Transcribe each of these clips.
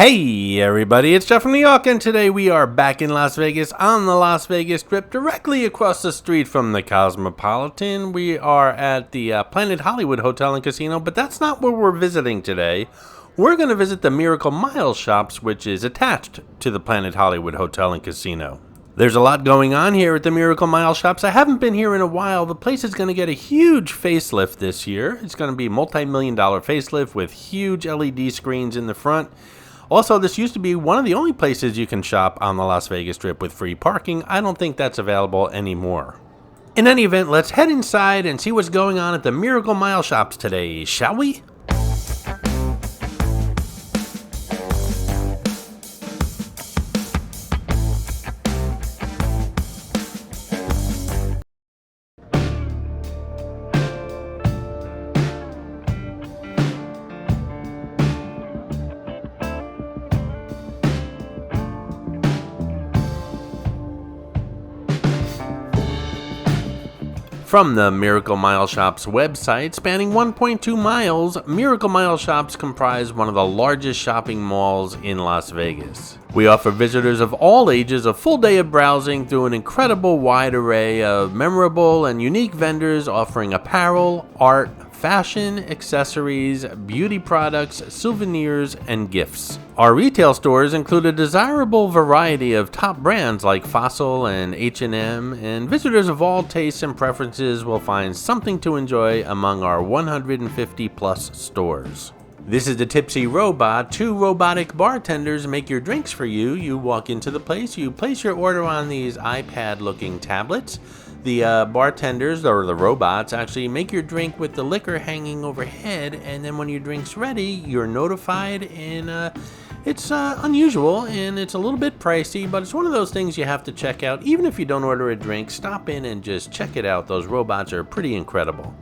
Hey everybody, it's Jeff from Yawk, and today we are back in Las Vegas on the Las Vegas Strip, directly across the street from the Cosmopolitan. We are at the Planet Hollywood Hotel and Casino, but that's not where we're visiting today. We're going to visit the Miracle Mile Shops, which is attached to the Planet Hollywood Hotel and Casino. There's a lot going on here at the Miracle Mile Shops. I haven't been here in a while. The place is going to get a huge facelift this year. It's going to be a multi-million-dollar facelift with huge LED screens in the front. Also, this used to be one of the only places you can shop on the Las Vegas Strip with free parking. I don't think that's available anymore. In any event, let's head inside and see what's going on at the Miracle Mile Shops today, shall we? From the Miracle Mile Shops website, spanning 1.2 miles, Miracle Mile Shops comprise one of the largest shopping malls in Las Vegas. We offer visitors of all ages a full day of browsing through an incredible wide array of memorable and unique vendors offering apparel, art, fashion, accessories, beauty products, souvenirs, and gifts. Our retail stores include a desirable variety of top brands like Fossil and H&M, and visitors of all tastes and preferences will find something to enjoy among our 150 plus stores. This is the Tipsy Robot. Two robotic bartenders make your drinks for you. You walk into the place, you place your order on these iPad-looking tablets. The bartenders, or the robots, actually make your drink with the liquor hanging overhead, and then when your drink's ready, you're notified, and it's unusual, and it's a little bit pricey, but it's one of those things you have to check out. Even if you don't order a drink, stop in and just check it out. Those robots are pretty incredible.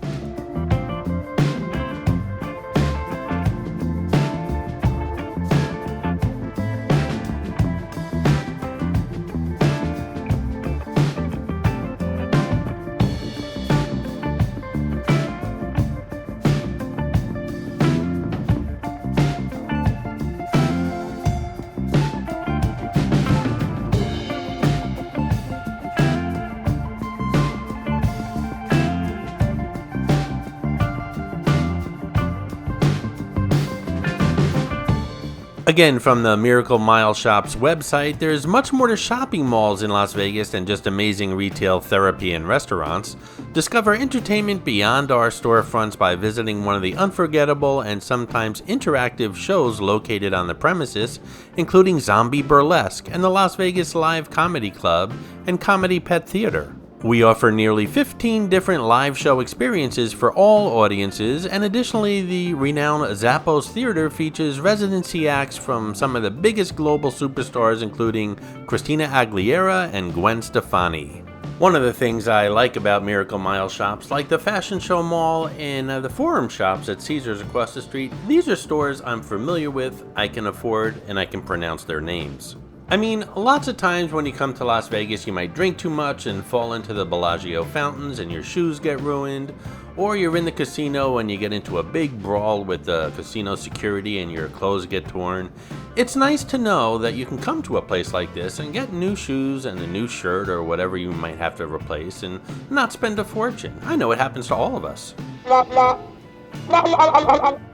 Again, from the Miracle Mile Shops website, there's much more to shopping malls in Las Vegas than just amazing retail, therapy, and restaurants. Discover entertainment beyond our storefronts by visiting one of the unforgettable and sometimes interactive shows located on the premises, including Zombie Burlesque and the Las Vegas Live Comedy Club and Comedy Pet Theater. We offer nearly 15 different live show experiences for all audiences, and additionally, the renowned Zappos Theater features residency acts from some of the biggest global superstars, including Christina Aguilera and Gwen Stefani. One of the things I like about Miracle Mile Shops, like the Fashion Show Mall and the Forum Shops at Caesars across the street, these are stores I'm familiar with, I can afford, and I can pronounce their names. I mean, lots of times when you come to Las Vegas, you might drink too much and fall into the Bellagio fountains and your shoes get ruined, or you're in the casino and you get into a big brawl with the casino security and your clothes get torn. It's nice to know that you can come to a place like this and get new shoes and a new shirt or whatever you might have to replace and not spend a fortune. I know it happens to all of us.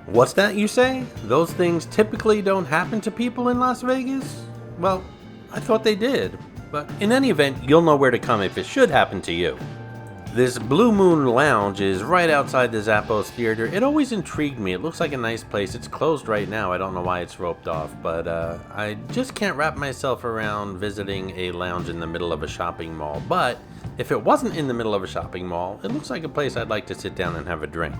What's that you say? Those things typically don't happen to people in Las Vegas? Well, I thought they did, but in any event, you'll know where to come if it should happen to you. This Blue Moon Lounge is right outside the Zappos Theater. It always intrigued me. It looks like a nice place. It's closed right now. I don't know why it's roped off, but I just can't wrap myself around visiting a lounge in the middle of a shopping mall. But if it wasn't in the middle of a shopping mall, it looks like a place I'd like to sit down and have a drink.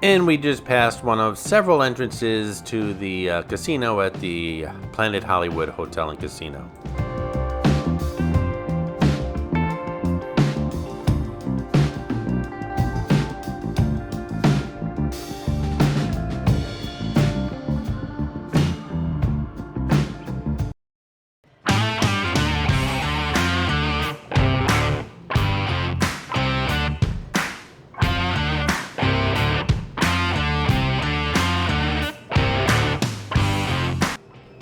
And we just passed one of several entrances to the casino at the Planet Hollywood Hotel and Casino.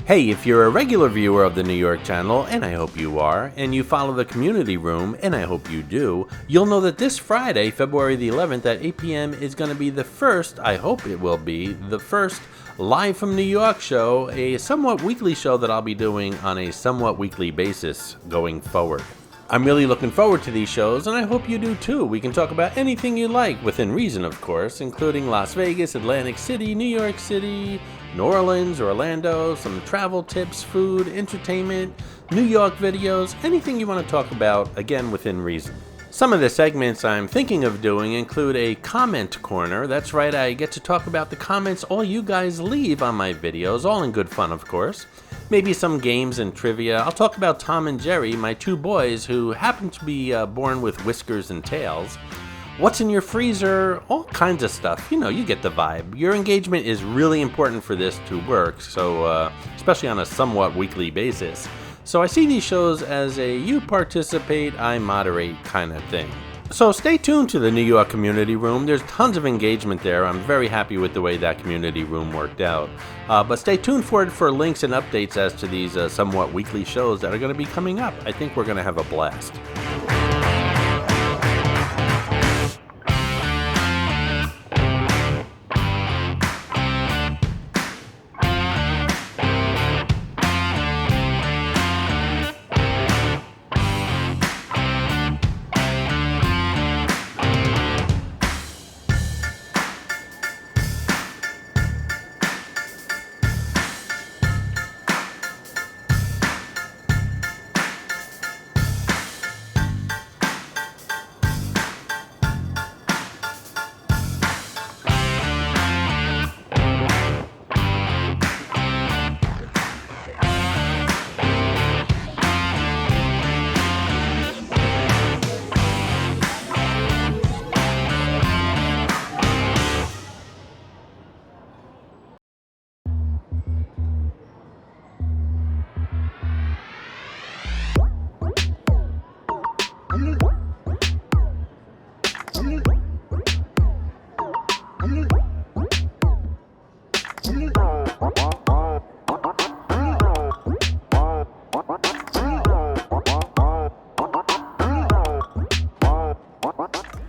Hey, if you're a regular viewer of the New York channel, and I hope you are, and you follow the community room, and I hope you do, you'll know that this Friday, February the 11th at 8 p.m. is going to be the first, I hope it will be, the first Live from New York show, a somewhat weekly show that I'll be doing on a somewhat weekly basis going forward. I'm really looking forward to these shows, and I hope you do too. We can talk about anything you like, within reason of course, including Las Vegas, Atlantic City, New York City, New Orleans, Orlando, some travel tips, food, entertainment, New York videos, anything you want to talk about, again within reason. Some of the segments I'm thinking of doing include a comment corner. That's right, I get to talk about the comments all you guys leave on my videos, all in good fun of course. Maybe some games and trivia. I'll talk about Tom and Jerry, my two boys who happen to be born with whiskers and tails. What's in your freezer? All kinds of stuff. You know, you get the vibe. Your engagement is really important for this to work, so especially on a somewhat weekly basis. So I see these shows as a you participate, I moderate kind of thing. So stay tuned to the New York community room. There's tons of engagement there. I'm very happy with the way that community room worked out. But stay tuned for links and updates as to these somewhat weekly shows that are going to be coming up. I think we're going to have a blast.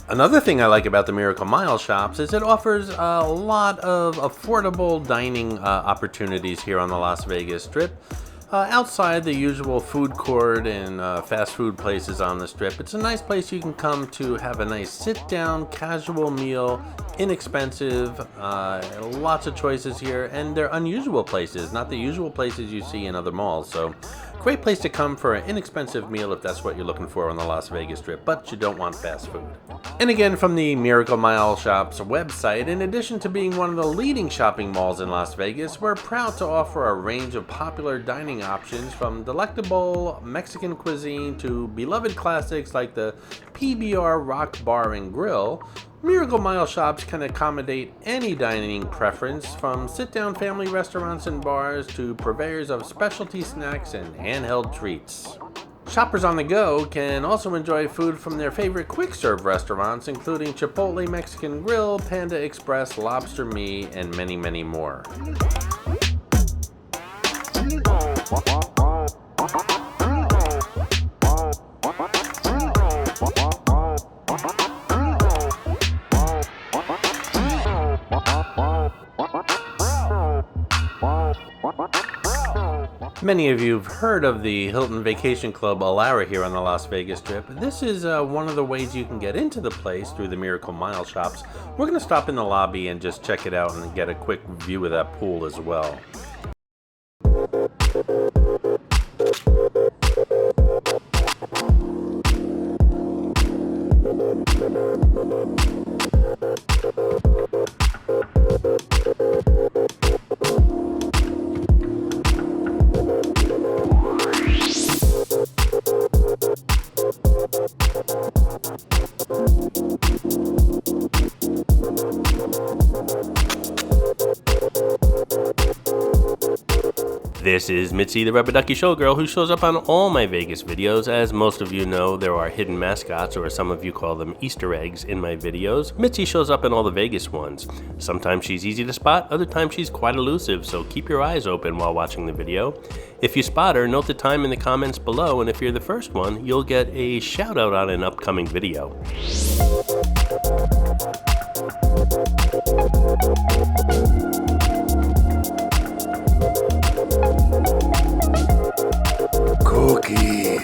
Another thing I like about the Miracle Mile shops is it offers a lot of affordable dining opportunities here on the Las Vegas Strip. Outside the usual food court and fast food places on the Strip, it's a nice place you can come to have a nice sit-down, casual meal, inexpensive, lots of choices here, and they're unusual places, not the usual places you see in other malls. So great place to come for an inexpensive meal if that's what you're looking for on the Las Vegas Strip, but you don't want fast food. And again, from the Miracle Mile Shops website, in addition to being one of the leading shopping malls in Las Vegas, we're proud to offer a range of popular dining options from delectable Mexican cuisine to beloved classics like the PBR Rock Bar and Grill. Miracle Mile shops can accommodate any dining preference, from sit-down family restaurants and bars to purveyors of specialty snacks and handheld treats. Shoppers on the go can also enjoy food from their favorite quick-serve restaurants, including Chipotle Mexican Grill, Panda Express, Lobster Me, and many, many more. Many of you have heard of the Hilton Vacation Club Alara here on the Las Vegas Strip. This is one of the ways you can get into the place through the Miracle Mile shops. We're going to stop in the lobby and just check it out and get a quick view of that pool as well. This is Mitzi, the Rubber Ducky Showgirl, who shows up on all my Vegas videos. As most of you know, there are hidden mascots, or some of you call them Easter eggs, in my videos. Mitzi shows up in all the Vegas ones. Sometimes she's easy to spot, other times she's quite elusive, so keep your eyes open while watching the video. If you spot her, note the time in the comments below, and if you're the first one, you'll get a shout out on an upcoming video. Cookie.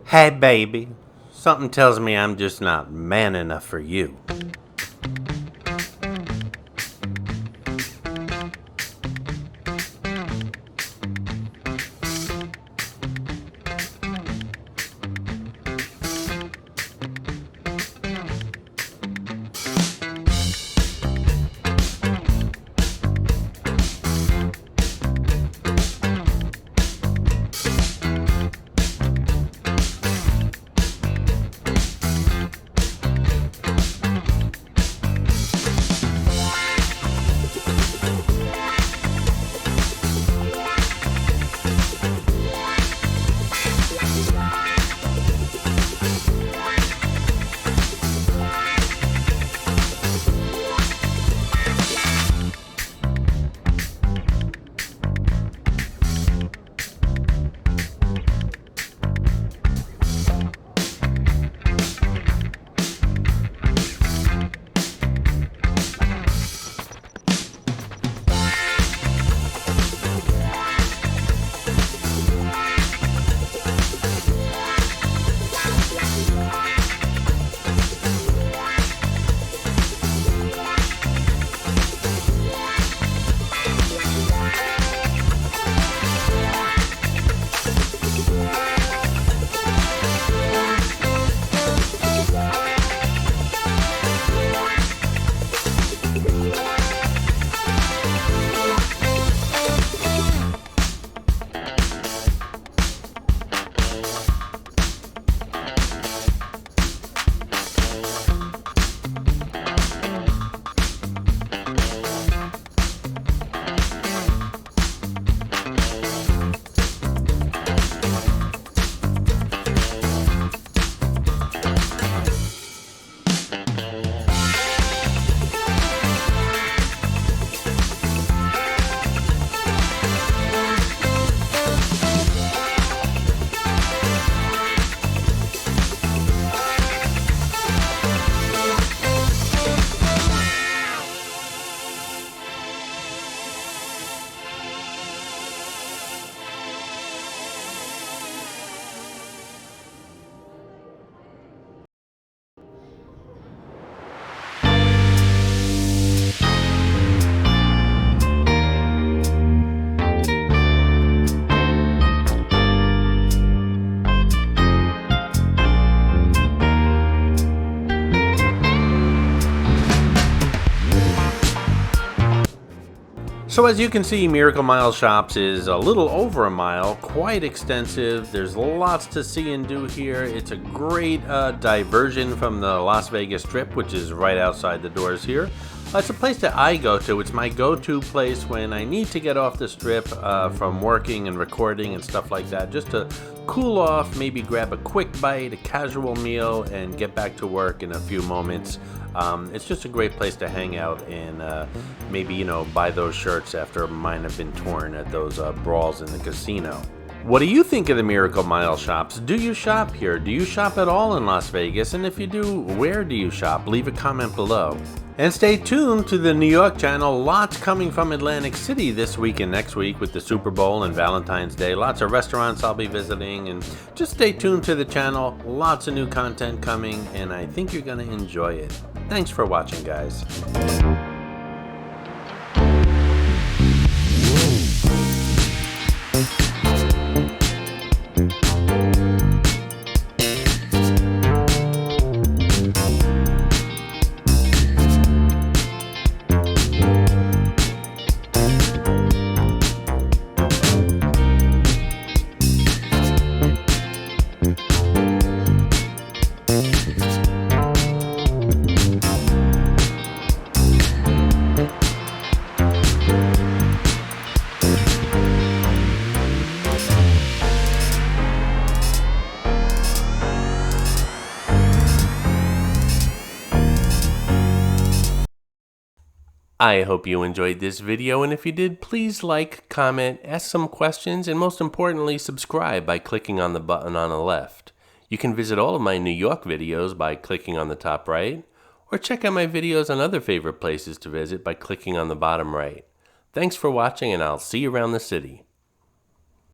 Hey baby, something tells me I'm just not man enough for you. So as you can see, Miracle Mile Shops is a little over a mile, quite extensive. There's lots to see and do here. It's a great diversion from the Las Vegas Strip, which is right outside the doors here. It's a place that I go to. It's my go-to place when I need to get off the Strip from working and recording and stuff like that, just to cool off, maybe grab a quick bite, a casual meal, and get back to work in a few moments. It's just a great place to hang out and maybe, buy those shirts after mine have been torn at those brawls in the casino. What do you think of the Miracle Mile Shops? Do you shop here? Do you shop at all in Las Vegas? And if you do, where do you shop? Leave a comment below. And stay tuned to the New York channel. Lots coming from Atlantic City this week and next week with the Super Bowl and Valentine's Day. Lots of restaurants I'll be visiting, and just stay tuned to the channel. Lots of new content coming, and I think you're going to enjoy it. Thanks for watching, guys. I hope you enjoyed this video, and if you did, please like, comment, ask some questions, and most importantly, subscribe by clicking on the button on the left. You can visit all of my New York videos by clicking on the top right, or check out my videos on other favorite places to visit by clicking on the bottom right. Thanks for watching, and I'll see you around the city.